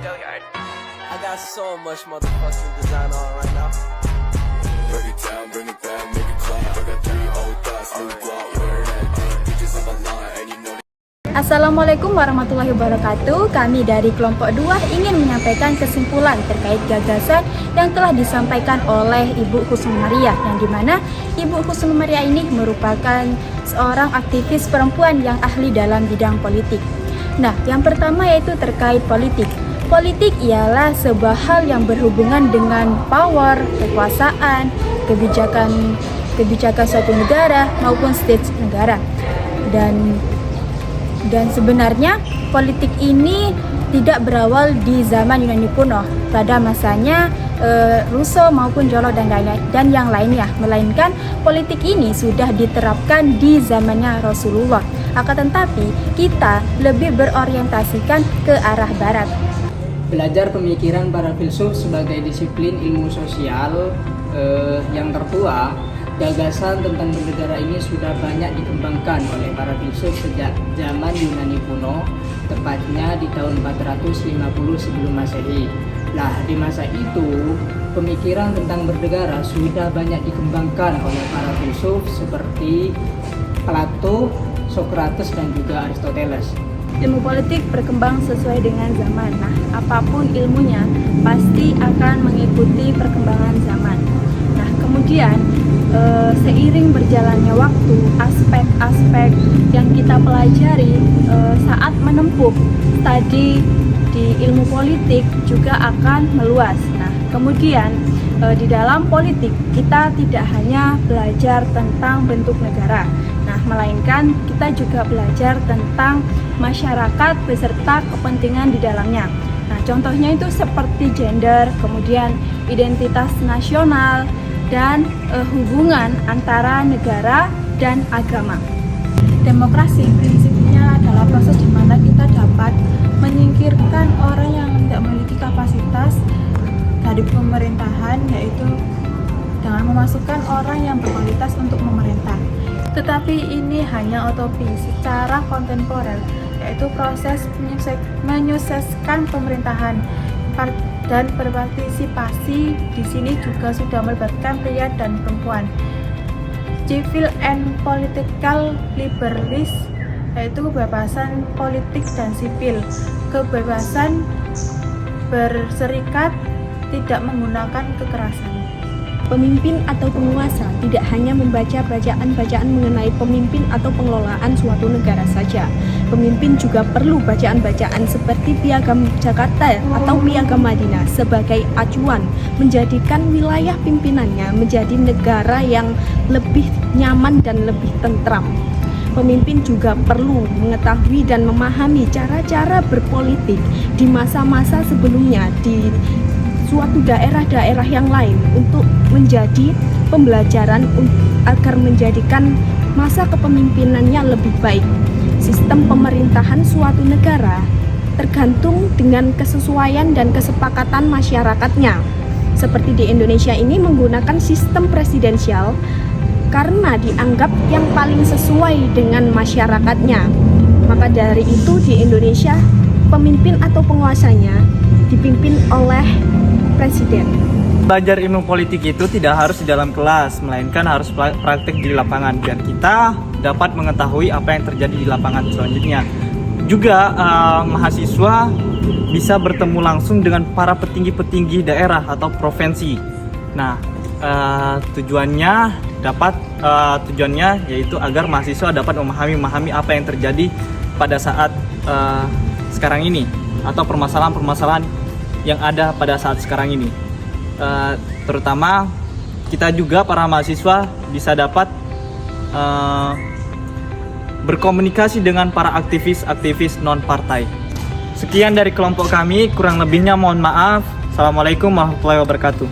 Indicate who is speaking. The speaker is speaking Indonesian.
Speaker 1: I got so much motherfucking design on right now.
Speaker 2: Break it down, bring it back, make it clap. I got 3 old thoughts, new guap, where that thing. Bitches on my line, and you know.
Speaker 3: Assalamualaikum warahmatullahi wabarakatuh. Kami dari kelompok 2 ingin menyampaikan kesimpulan terkait gagasan yang telah disampaikan oleh Ibu Husnul Maria, yang dimana Ibu Husnul Maria ini merupakan seorang aktivis perempuan yang ahli dalam bidang politik. Nah, yang pertama yaitu terkait politik. Politik ialah sebuah hal yang berhubungan dengan power, kekuasaan, kebijakan suatu negara maupun state negara. Dan sebenarnya politik ini tidak berawal di zaman Yunani kuno pada masanya Rousseau maupun Jolo dan yang lainnya, melainkan politik ini sudah diterapkan di zamannya Rasulullah. Akan tetapi kita lebih berorientasikan ke arah barat.
Speaker 4: Belajar pemikiran para filsuf sebagai disiplin ilmu sosial yang tertua, gagasan tentang bernegara ini sudah banyak dikembangkan oleh para filsuf sejak zaman Yunani kuno, tepatnya di tahun 450 sebelum Masehi. Nah, di masa itu, pemikiran tentang bernegara sudah banyak dikembangkan oleh para filsuf seperti Plato, Socrates, dan juga Aristoteles.
Speaker 3: Ilmu politik berkembang sesuai dengan zaman. Nah, apapun ilmunya pasti akan mengikuti perkembangan zaman. Nah, kemudian seiring berjalannya waktu, aspek-aspek yang kita pelajari saat menempuh studi di ilmu politik juga akan meluas. Nah, kemudian di dalam politik kita tidak hanya belajar tentang bentuk negara, nah melainkan kita juga belajar tentang masyarakat beserta kepentingan di dalamnya. Nah, contohnya itu seperti gender, kemudian identitas nasional, dan hubungan antara negara dan agama. Demokrasi prinsipnya adalah proses di mana kita dapat menyingkirkan orang yang tidak memiliki kapasitas dari pemerintahan, yaitu dengan memasukkan orang yang berkualitas untuk memerintah. Tetapi ini hanya utopi secara kontemporer, yaitu proses menyukseskan pemerintahan dan berpartisipasi di sini juga sudah melibatkan pria dan perempuan. Civil and political liberties, yaitu kebebasan politik dan sipil, kebebasan berserikat, tidak menggunakan kekerasan.
Speaker 5: Pemimpin atau penguasa tidak hanya membaca bacaan-bacaan mengenai pemimpin atau pengelolaan suatu negara saja. Pemimpin juga perlu bacaan-bacaan seperti Piagam Jakarta atau Piagam Madinah sebagai acuan, menjadikan wilayah pimpinannya menjadi negara yang lebih nyaman dan lebih tentram. Pemimpin juga perlu mengetahui dan memahami cara-cara berpolitik di masa-masa sebelumnya di suatu daerah-daerah yang lain untuk menjadi pembelajaran agar menjadikan masa kepemimpinannya lebih baik. Sistem pemerintahan suatu negara tergantung dengan kesesuaian dan kesepakatan masyarakatnya. Seperti di Indonesia ini menggunakan sistem presidensial karena dianggap yang paling sesuai dengan masyarakatnya. Maka dari itu di Indonesia pemimpin atau penguasanya dipimpin oleh presiden.
Speaker 6: Belajar ilmu politik itu tidak harus di dalam kelas, melainkan harus praktik di lapangan biar kita dapat mengetahui apa yang terjadi di lapangan selanjutnya. Juga mahasiswa bisa bertemu langsung dengan para petinggi-petinggi daerah atau provinsi. Nah, tujuannya yaitu agar mahasiswa dapat memahami apa yang terjadi pada saat sekarang ini atau permasalahan-permasalahan yang ada pada saat sekarang ini. Terutama kita juga para mahasiswa bisa dapat berkomunikasi dengan para aktivis non partai. Sekian dari kelompok kami, kurang lebihnya mohon maaf. Assalamualaikum warahmatullahi wabarakatuh.